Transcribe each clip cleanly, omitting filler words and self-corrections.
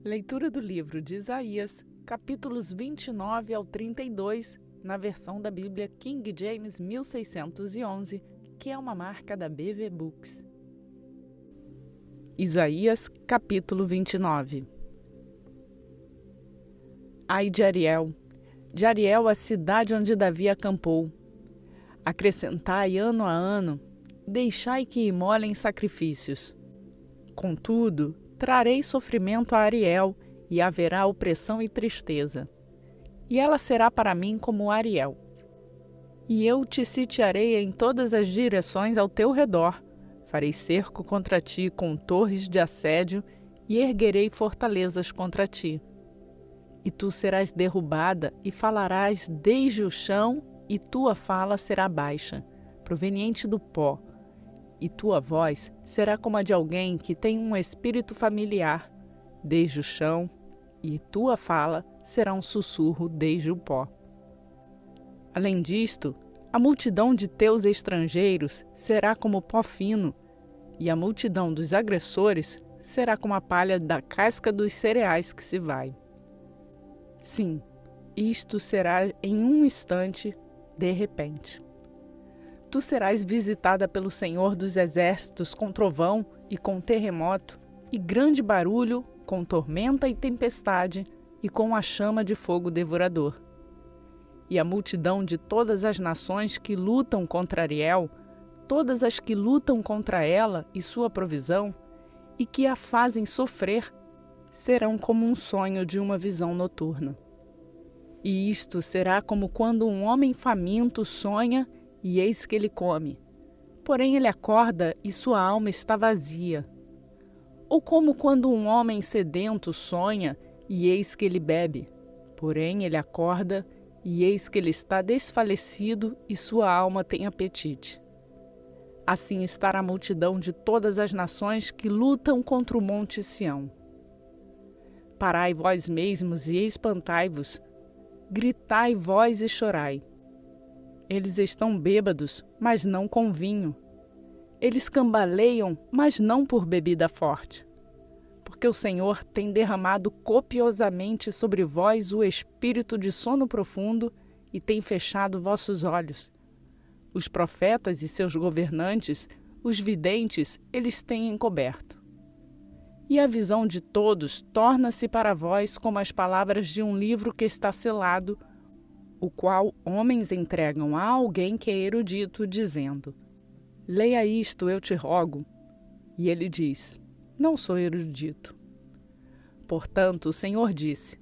Leitura do livro de Isaías, capítulos 29 ao 32, na versão da Bíblia King James 1611, que é uma marca da BV Books. Isaías, capítulo 29. Ai de Ariel, a cidade onde Davi acampou. Acrescentai ano a ano, deixai que imolem sacrifícios. Contudo, trarei sofrimento a Ariel, e haverá opressão e tristeza. E ela será para mim como Ariel. E eu te sitiarei em todas as direções ao teu redor. Farei cerco contra ti com torres de assédio, e erguerei fortalezas contra ti. E tu serás derrubada, e falarás desde o chão, e tua fala será baixa, proveniente do pó. E tua voz será como a de alguém que tem um espírito familiar, desde o chão, e tua fala será um sussurro desde o pó. Além disto, a multidão de teus estrangeiros será como pó fino, e a multidão dos agressores será como a palha da casca dos cereais que se vai. Sim, isto será em um instante, de repente. Tu serás visitada pelo Senhor dos Exércitos com trovão e com terremoto, e grande barulho, com tormenta e tempestade, e com a chama de fogo devorador. E a multidão de todas as nações que lutam contra Ariel, todas as que lutam contra ela e sua provisão, e que a fazem sofrer, serão como um sonho de uma visão noturna. E isto será como quando um homem faminto sonha, e eis que ele come. Porém ele acorda e sua alma está vazia. Ou como quando um homem sedento sonha, e eis que ele bebe. Porém ele acorda, e eis que ele está desfalecido, e sua alma tem apetite. Assim estará a multidão de todas as nações que lutam contra o monte Sião. Parai vós mesmos e espantai-vos, gritai vós e chorai. Eles estão bêbados, mas não com vinho. Eles cambaleiam, mas não por bebida forte. Porque o Senhor tem derramado copiosamente sobre vós o espírito de sono profundo e tem fechado vossos olhos. Os profetas e seus governantes, os videntes, eles têm encoberto. E a visão de todos torna-se para vós como as palavras de um livro que está selado, o qual homens entregam a alguém que é erudito, dizendo: leia isto, eu te rogo. E ele diz: não sou erudito. Portanto, o Senhor disse: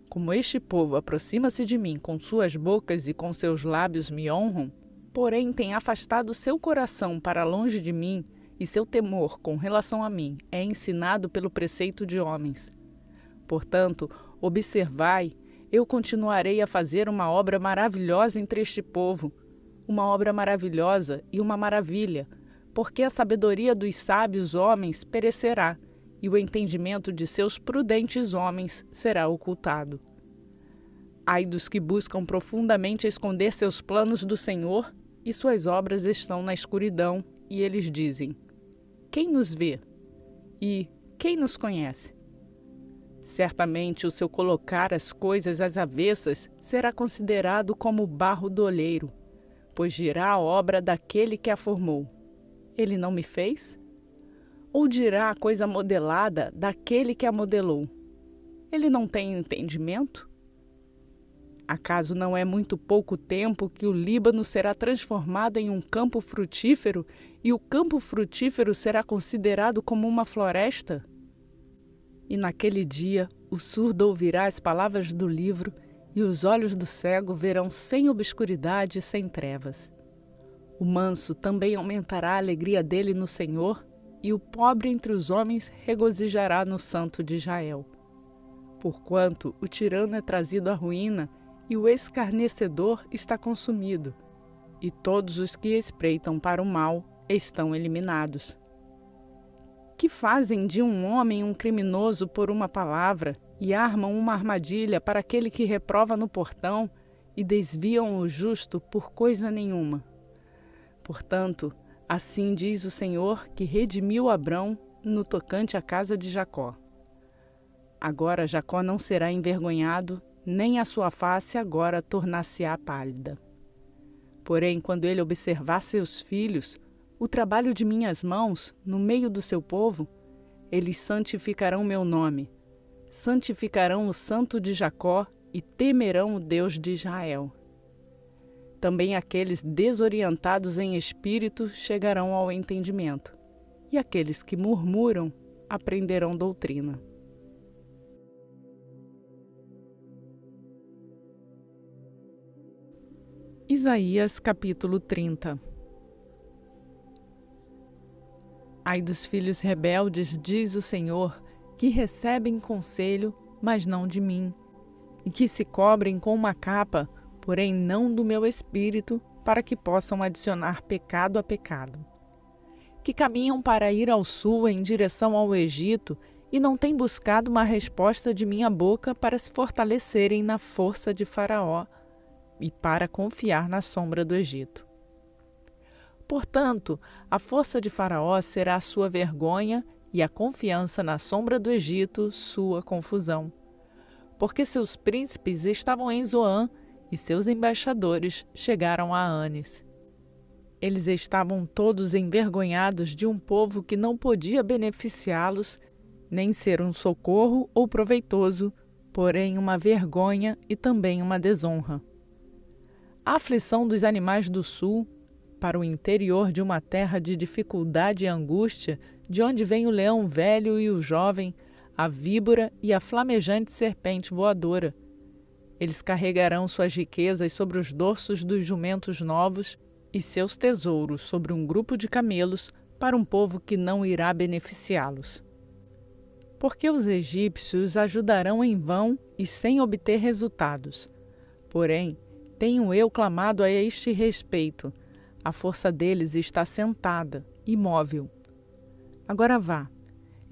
como este povo aproxima-se de mim com suas bocas e com seus lábios me honram, porém tem afastado seu coração para longe de mim, e seu temor com relação a mim é ensinado pelo preceito de homens. Portanto, observai, eu continuarei a fazer uma obra maravilhosa entre este povo, uma obra maravilhosa e uma maravilha, porque a sabedoria dos sábios homens perecerá, e o entendimento de seus prudentes homens será ocultado. Ai dos que buscam profundamente esconder seus planos do Senhor, e suas obras estão na escuridão, e eles dizem: quem nos vê? E quem nos conhece? Certamente o seu colocar as coisas às avessas será considerado como o barro do olheiro, pois dirá a obra daquele que a formou: ele não me fez? Ou dirá a coisa modelada daquele que a modelou: ele não tem entendimento? Acaso não é muito pouco tempo que o Líbano será transformado em um campo frutífero, e o campo frutífero será considerado como uma floresta? E naquele dia o surdo ouvirá as palavras do livro, e os olhos do cego verão sem obscuridade e sem trevas. O manso também aumentará a alegria dele no Senhor, e o pobre entre os homens regozijará no Santo de Israel. Porquanto o tirano é trazido à ruína, e o escarnecedor está consumido, e todos os que espreitam para o mal estão eliminados. Que fazem de um homem um criminoso por uma palavra, e armam uma armadilha para aquele que reprova no portão, e desviam o justo por coisa nenhuma. Portanto, assim diz o Senhor que redimiu Abrão no tocante à casa de Jacó: Agora Jacó não será envergonhado, nem a sua face agora tornar-se-á pálida. Porém, quando ele observar seus filhos, o trabalho de minhas mãos, no meio do seu povo, eles santificarão meu nome, santificarão o Santo de Jacó e temerão o Deus de Israel. Também aqueles desorientados em espírito chegarão ao entendimento, e aqueles que murmuram aprenderão doutrina. Isaías capítulo 30. Ai dos filhos rebeldes, diz o Senhor, que recebem conselho, mas não de mim, e que se cobrem com uma capa, porém não do meu espírito, para que possam adicionar pecado a pecado. Que caminham para ir ao sul em direção ao Egito e não têm buscado uma resposta de minha boca para se fortalecerem na força de Faraó e para confiar na sombra do Egito. Portanto, a força de Faraó será a sua vergonha e a confiança na sombra do Egito sua confusão. Porque seus príncipes estavam em Zoã e seus embaixadores chegaram a Anes. Eles estavam todos envergonhados de um povo que não podia beneficiá-los, nem ser um socorro ou proveitoso, porém uma vergonha e também uma desonra. A aflição dos animais do sul, para o interior de uma terra de dificuldade e angústia, de onde vem o leão velho e o jovem, a víbora e a flamejante serpente voadora. Eles carregarão suas riquezas sobre os dorsos dos jumentos novos e seus tesouros sobre um grupo de camelos para um povo que não irá beneficiá-los. Porque os egípcios ajudarão em vão e sem obter resultados. Porém, tenho eu clamado a este respeito. A força deles está sentada, imóvel. Agora vá,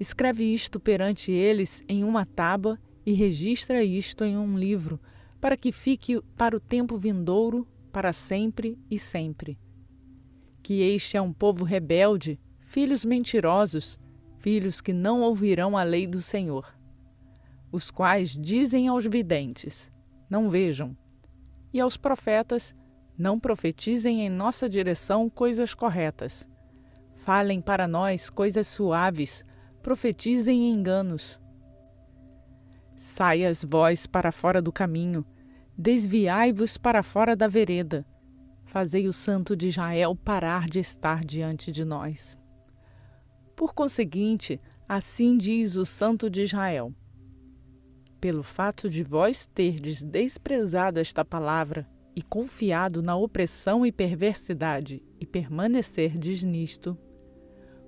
escreve isto perante eles em uma tábua e registra isto em um livro, para que fique para o tempo vindouro, para sempre e sempre. Que este é um povo rebelde, filhos mentirosos, filhos que não ouvirão a lei do Senhor, os quais dizem aos videntes, não vejam, e aos profetas, não profetizem em nossa direção coisas corretas. Falem para nós coisas suaves, profetizem enganos. Saias vós para fora do caminho, desviai-vos para fora da vereda. Fazei o Santo de Israel parar de estar diante de nós. Por conseguinte, assim diz o Santo de Israel: pelo fato de vós terdes desprezado esta palavra e confiado na opressão e perversidade, e permanecerdes nisto,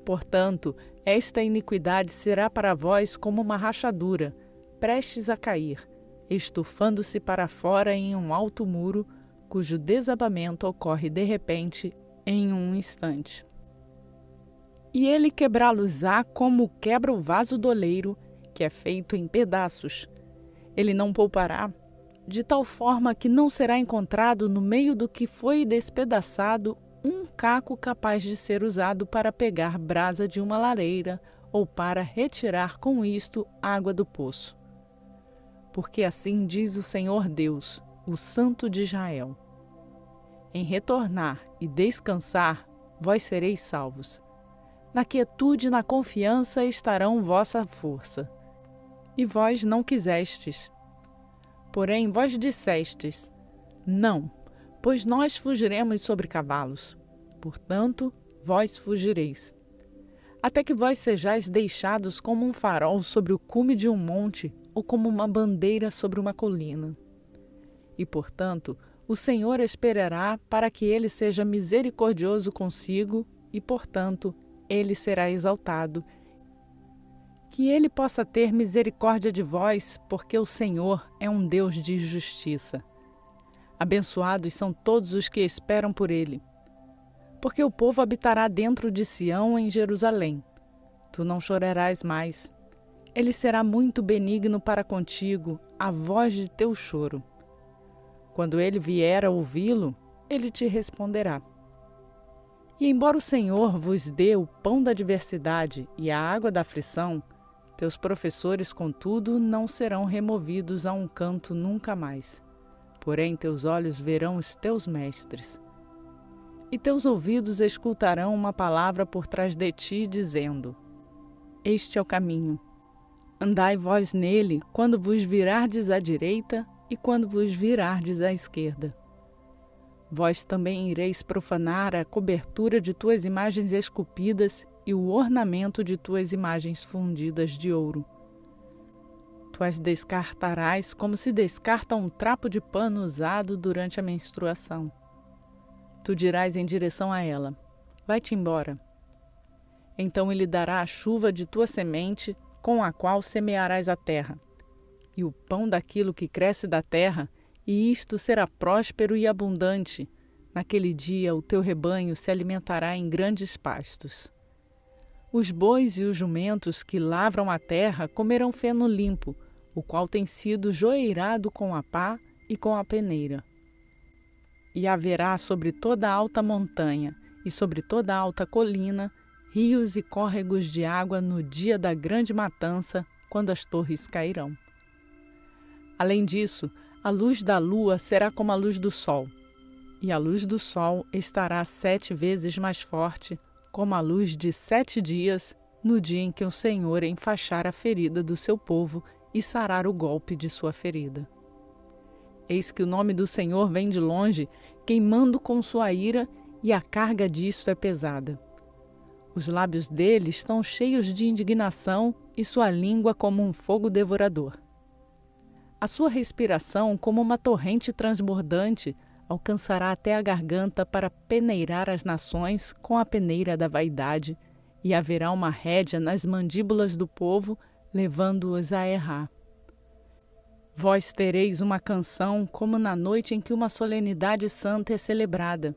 portanto, esta iniquidade será para vós como uma rachadura, prestes a cair, estufando-se para fora em um alto muro, cujo desabamento ocorre de repente, em um instante. E ele quebrá-los-á como quebra o vaso do oleiro, que é feito em pedaços. Ele não poupará, de tal forma que não será encontrado no meio do que foi despedaçado um caco capaz de ser usado para pegar brasa de uma lareira ou para retirar com isto água do poço. Porque assim diz o Senhor Deus, o Santo de Israel: em retornar e descansar, vós sereis salvos. Na quietude e na confiança estarão vossa força. E vós não quisestes. Porém, vós dissestes: não, pois nós fugiremos sobre cavalos. Portanto, vós fugireis. Até que vós sejais deixados como um farol sobre o cume de um monte, ou como uma bandeira sobre uma colina. E, portanto, o Senhor esperará para que ele seja misericordioso consigo, e, portanto, ele será exaltado. Que ele possa ter misericórdia de vós, porque o Senhor é um Deus de justiça. Abençoados são todos os que esperam por ele. Porque o povo habitará dentro de Sião em Jerusalém. Tu não chorarás mais. Ele será muito benigno para contigo, a voz de teu choro. Quando ele vier a ouvi-lo, ele te responderá. E embora o Senhor vos dê o pão da adversidade e a água da aflição, Teus professores, contudo, não serão removidos a um canto nunca mais. Porém, teus olhos verão os teus mestres. E teus ouvidos escutarão uma palavra por trás de ti, dizendo: Este é o caminho. Andai vós nele, quando vos virardes à direita e quando vos virardes à esquerda. Vós também ireis profanar a cobertura de tuas imagens esculpidas e o ornamento de tuas imagens fundidas de ouro. Tu as descartarás como se descarta um trapo de pano usado durante a menstruação. Tu dirás em direção a ela: Vai-te embora. Então ele dará a chuva de tua semente, com a qual semearás a terra, e o pão daquilo que cresce da terra, e isto será próspero e abundante. Naquele dia o teu rebanho se alimentará em grandes pastos. Os bois e os jumentos que lavram a terra comerão feno limpo, o qual tem sido joeirado com a pá e com a peneira. E haverá sobre toda a alta montanha e sobre toda a alta colina rios e córregos de água no dia da grande matança, quando as torres cairão. Além disso, a luz da lua será como a luz do sol, e a luz do sol estará 7 vezes mais forte, como a luz de 7 dias, no dia em que o Senhor enfaixar a ferida do seu povo e sarar o golpe de sua ferida. Eis que o nome do Senhor vem de longe, queimando com sua ira, e a carga disto é pesada. Os lábios dele estão cheios de indignação e sua língua como um fogo devorador. A sua respiração, como uma torrente transbordante, alcançará até a garganta para peneirar as nações com a peneira da vaidade, e haverá uma rédea nas mandíbulas do povo, levando-os a errar. Vós tereis uma canção como na noite em que uma solenidade santa é celebrada,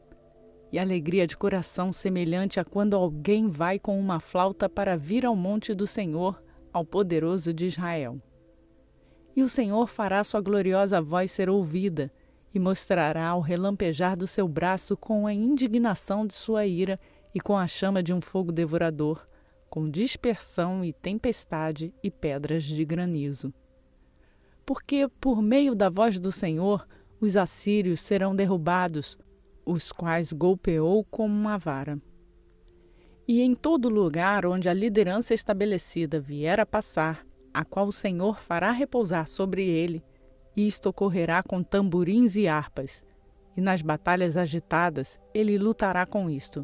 e alegria de coração semelhante a quando alguém vai com uma flauta para vir ao monte do Senhor, ao poderoso de Israel. E o Senhor fará sua gloriosa voz ser ouvida, e mostrará o relampejar do seu braço com a indignação de sua ira e com a chama de um fogo devorador, com dispersão e tempestade e pedras de granizo. Porque, por meio da voz do Senhor, os assírios serão derrubados, os quais golpeou como uma vara. E em todo lugar onde a liderança estabelecida vier a passar, a qual o Senhor fará repousar sobre ele, isto ocorrerá com tamborins e harpas, e nas batalhas agitadas ele lutará com isto.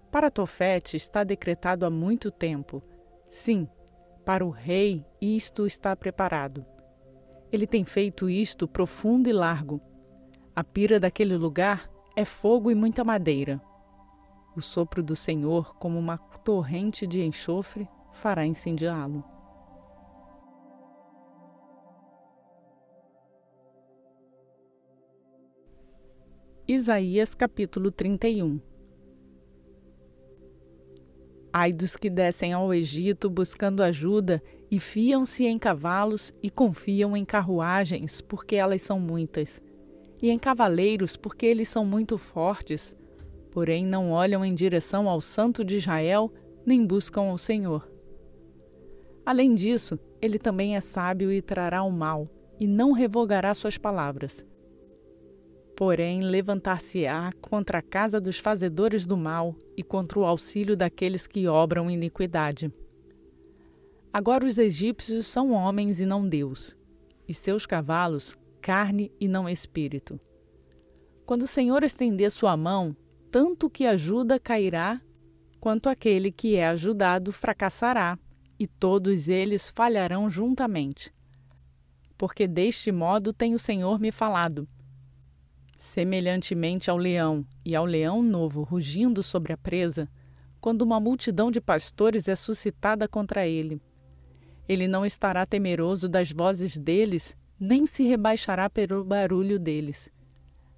Para Tofete está decretado há muito tempo. Sim, para o rei isto está preparado. Ele tem feito isto profundo e largo. A pira daquele lugar é fogo e muita madeira. O sopro do Senhor, como uma torrente de enxofre, fará incendiá-lo. Isaías capítulo 31. Ai dos que descem ao Egito buscando ajuda e fiam-se em cavalos e confiam em carruagens, porque elas são muitas, e em cavaleiros, porque eles são muito fortes, porém não olham em direção ao Santo de Israel, nem buscam ao Senhor. Além disso, ele também é sábio e trará o mal, e não revogará suas palavras. Porém, levantar-se-á contra a casa dos fazedores do mal e contra o auxílio daqueles que obram iniquidade. Agora os egípcios são homens e não Deus, e seus cavalos, carne e não espírito. Quando o Senhor estender sua mão, tanto o que ajuda cairá, quanto aquele que é ajudado fracassará, e todos eles falharão juntamente. Porque deste modo tem o Senhor me falado. Semelhantemente ao leão e ao leão novo rugindo sobre a presa, quando uma multidão de pastores é suscitada contra ele. Ele não estará temeroso das vozes deles, nem se rebaixará pelo barulho deles.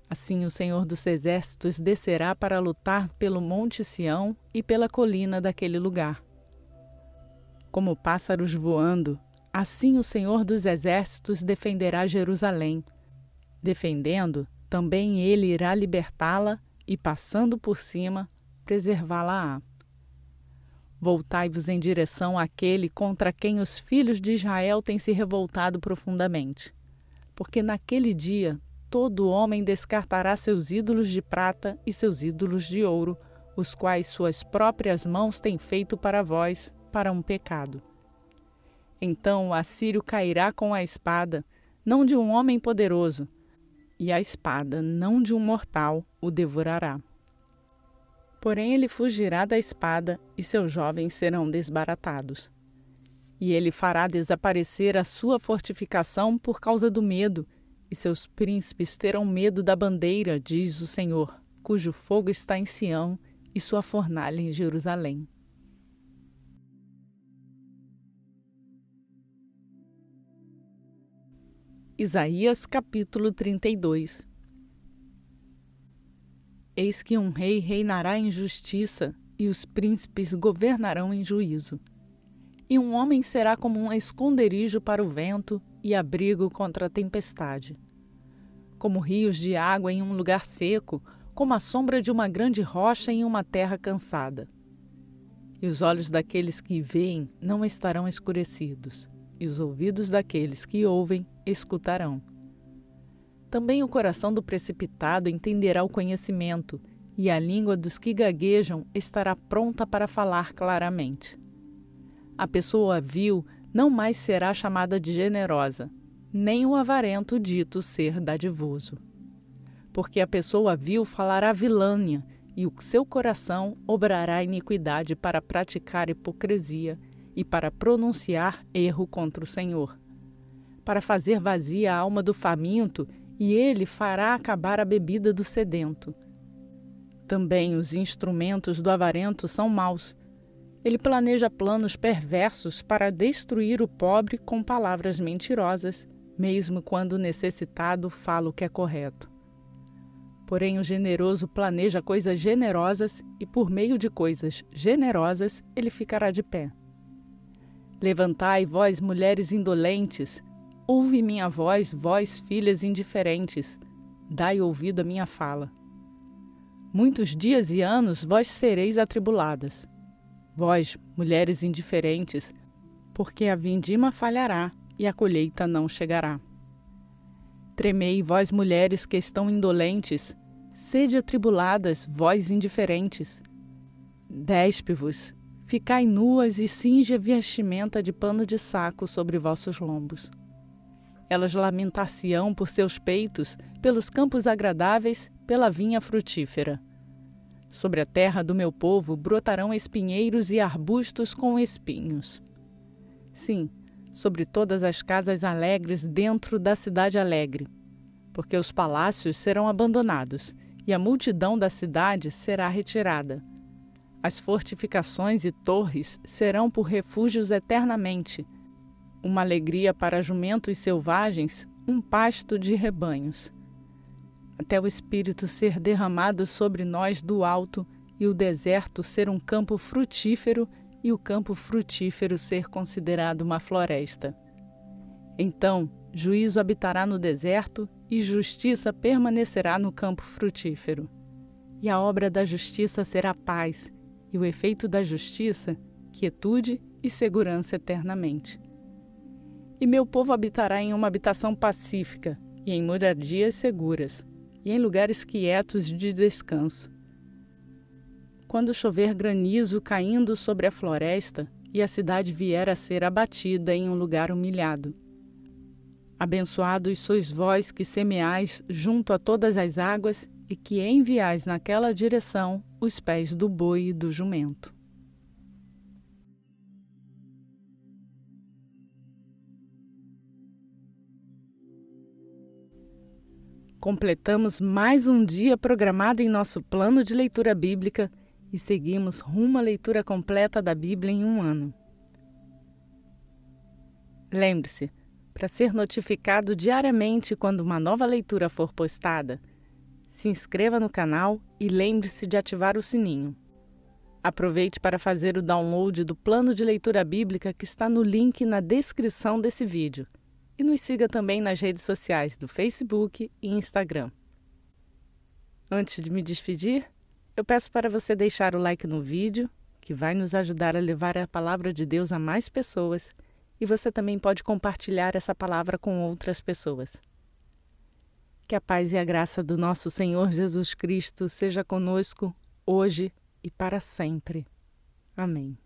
Assim o Senhor dos Exércitos descerá para lutar pelo monte Sião e pela colina daquele lugar. Como pássaros voando, assim o Senhor dos Exércitos defenderá Jerusalém. Defendendo, também ele irá libertá-la e, passando por cima, preservá-la-á. Voltai-vos em direção àquele contra quem os filhos de Israel têm se revoltado profundamente. Porque naquele dia todo homem descartará seus ídolos de prata e seus ídolos de ouro, os quais suas próprias mãos têm feito para vós, para um pecado. Então o assírio cairá com a espada, não de um homem poderoso, e a espada, não de um mortal, o devorará. Porém ele fugirá da espada, e seus jovens serão desbaratados. E ele fará desaparecer a sua fortificação por causa do medo, e seus príncipes terão medo da bandeira, diz o Senhor, cujo fogo está em Sião e sua fornalha em Jerusalém. Isaías capítulo 32. Eis que um rei reinará em justiça, e os príncipes governarão em juízo. E um homem será como um esconderijo para o vento e abrigo contra a tempestade. Como rios de água em um lugar seco, como a sombra de uma grande rocha em uma terra cansada. E os olhos daqueles que veem não estarão escurecidos, e os ouvidos daqueles que ouvem escutarão. Também o coração do precipitado entenderá o conhecimento, e a língua dos que gaguejam estará pronta para falar claramente. A pessoa vil não mais será chamada de generosa, nem o avarento dito ser dadivoso. Porque a pessoa vil falará vilânia, e o seu coração obrará iniquidade para praticar hipocrisia e para pronunciar erro contra o Senhor. Para fazer vazia a alma do faminto, e ele fará acabar a bebida do sedento. Também os instrumentos do avarento são maus. Ele planeja planos perversos para destruir o pobre com palavras mentirosas, mesmo quando o necessitado fala o que é correto. Porém, o generoso planeja coisas generosas e, por meio de coisas generosas, ele ficará de pé. Levantai, vós, mulheres indolentes, ouve minha voz, vós, filhas indiferentes, dai ouvido à minha fala. Muitos dias e anos vós sereis atribuladas. Vós, mulheres indiferentes, porque a vindima falhará e a colheita não chegará. Tremei, vós, mulheres que estão indolentes, sede atribuladas, vós indiferentes. Despe-vos, ficai nuas e cinge a vestimenta de pano de saco sobre vossos lombos. Elas lamentar-se-ão por seus peitos, pelos campos agradáveis, pela vinha frutífera. Sobre a terra do meu povo brotarão espinheiros e arbustos com espinhos. Sim, sobre todas as casas alegres dentro da cidade alegre, porque os palácios serão abandonados, e a multidão da cidade será retirada. As fortificações e torres serão por refúgios eternamente, uma alegria para jumentos selvagens, um pasto de rebanhos. Até o Espírito ser derramado sobre nós do alto, e o deserto ser um campo frutífero, e o campo frutífero ser considerado uma floresta. Então, juízo habitará no deserto, e justiça permanecerá no campo frutífero. E a obra da justiça será paz, e o efeito da justiça, quietude e segurança eternamente. E meu povo habitará em uma habitação pacífica, e em moradias seguras, e em lugares quietos de descanso. Quando chover granizo caindo sobre a floresta, e a cidade vier a ser abatida em um lugar humilhado. Abençoados sois vós que semeais junto a todas as águas, e que enviais naquela direção os pés do boi e do jumento. Completamos mais um dia programado em nosso plano de leitura bíblica e seguimos rumo à leitura completa da Bíblia em um ano. Lembre-se, para ser notificado diariamente quando uma nova leitura for postada, se inscreva no canal e lembre-se de ativar o sininho. Aproveite para fazer o download do plano de leitura bíblica que está no link na descrição desse vídeo. E nos siga também nas redes sociais do Facebook e Instagram. Antes de me despedir, eu peço para você deixar o like no vídeo, que vai nos ajudar a levar a palavra de Deus a mais pessoas, e você também pode compartilhar essa palavra com outras pessoas. Que a paz e a graça do nosso Senhor Jesus Cristo seja conosco hoje e para sempre. Amém.